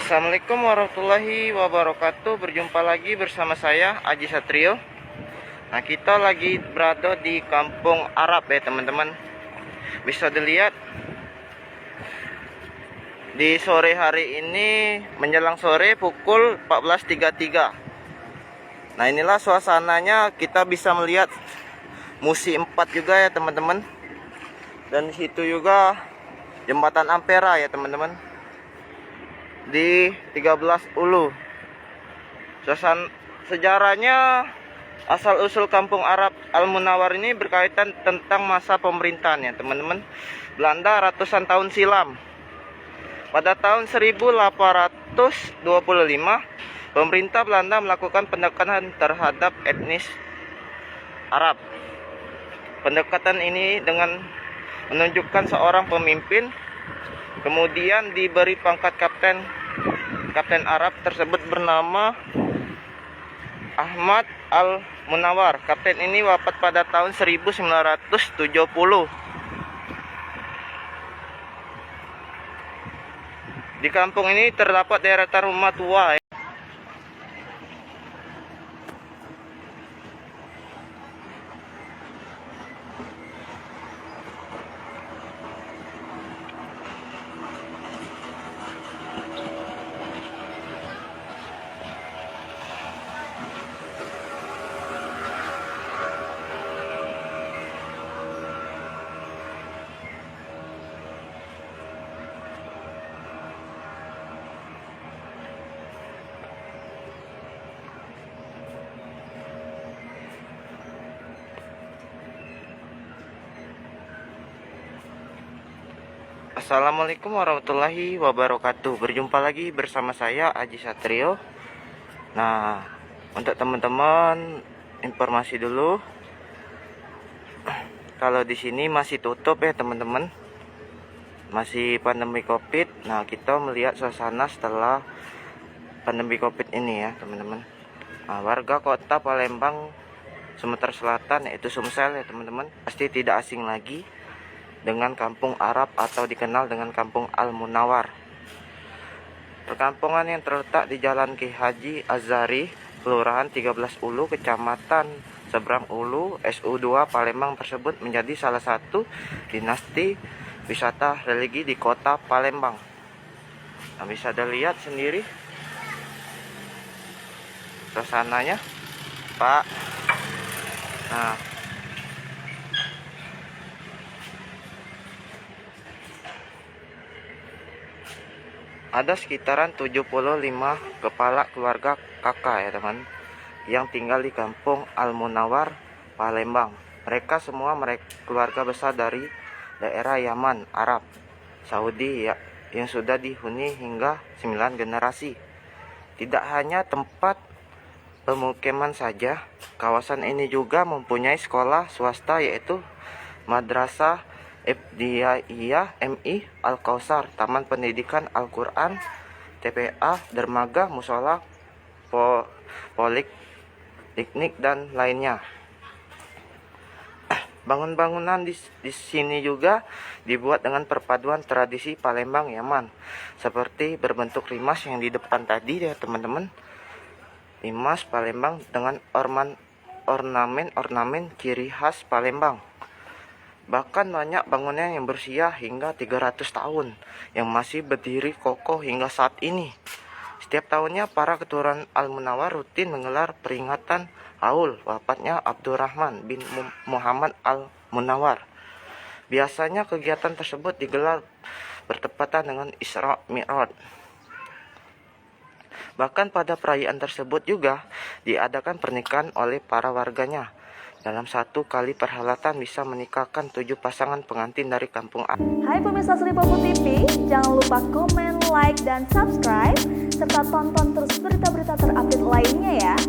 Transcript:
Assalamualaikum warahmatullahi wabarakatuh. Berjumpa lagi bersama saya Aji Satrio. Nah, kita lagi berada di Kampung Arab ya teman-teman. Bisa dilihat di sore hari ini menjelang sore pukul 14.33. Nah, inilah suasananya. Kita bisa melihat Musi 4 juga ya teman-teman. Dan di situ juga Jembatan Ampera ya teman-teman, di 13 Ulu. Sejarahnya, asal usul Kampung Arab Al-Munawar ini berkaitan tentang masa pemerintahan ya teman-teman, Belanda ratusan tahun silam. Pada tahun 1825 pemerintah Belanda melakukan pendekatan terhadap etnis Arab. Pendekatan ini dengan menunjukkan seorang pemimpin, kemudian diberi pangkat kapten Arab tersebut bernama Ahmad Al-Munawar. Kapten ini wafat pada tahun 1970. Di kampung ini terdapat deretan rumah tua. Assalamualaikum warahmatullahi wabarakatuh. Berjumpa lagi bersama saya Aji Satrio. Nah, untuk teman-teman informasi dulu, kalau di sini masih tutup ya teman-teman, masih pandemi COVID. Nah, kita melihat suasana setelah pandemi COVID ini ya teman-teman. Nah, warga kota Palembang, Sumatera Selatan, yaitu Sumsel ya teman-teman, pasti tidak asing lagi dengan Kampung Arab atau dikenal dengan Kampung Al-Munawar. Perkampungan yang terletak di Jalan Ki Haji Azhari, Kelurahan 13 Ulu, Kecamatan Seberang Ulu, SU2 Palembang tersebut menjadi salah satu dinasti wisata religi di kota Palembang. Nah, bisa dilihat sendiri suasananya, Pak. Nah, ada sekitaran 75 kepala keluarga kakak ya teman, yang tinggal di Kampung Al-Munawar, Palembang. Mereka semua keluarga besar dari daerah Yaman, Arab Saudi ya, yang sudah dihuni hingga 9 generasi. Tidak hanya tempat pemukiman saja, kawasan ini juga mempunyai sekolah swasta, yaitu Madrasah Ibtidaiyah MI Al-Kausar, Taman Pendidikan Al-Quran, TPA, dermaga, musola, poliklinik, dan lainnya. Bangunan-bangunan di sini juga dibuat dengan perpaduan tradisi Palembang Yaman, seperti berbentuk limas yang di depan tadi ya teman-teman. Limas Palembang dengan ornamen ciri khas Palembang. Bahkan banyak bangunan yang berusia hingga 300 tahun yang masih berdiri kokoh hingga saat ini. Setiap tahunnya para keturunan Al-Munawar rutin menggelar peringatan haul wafatnya Abdurrahman bin Muhammad Al-Munawar. Biasanya kegiatan tersebut digelar bertepatan dengan Isra Mi'raj. Bahkan pada perayaan tersebut juga diadakan pernikahan oleh para warganya. Dalam satu kali perhelatan bisa menikahkan 7 pasangan pengantin dari Kampung Arab. Hai pemirsa Sri Popo TV, jangan lupa komen, like, dan subscribe, serta tonton terus berita-berita terupdate lainnya ya.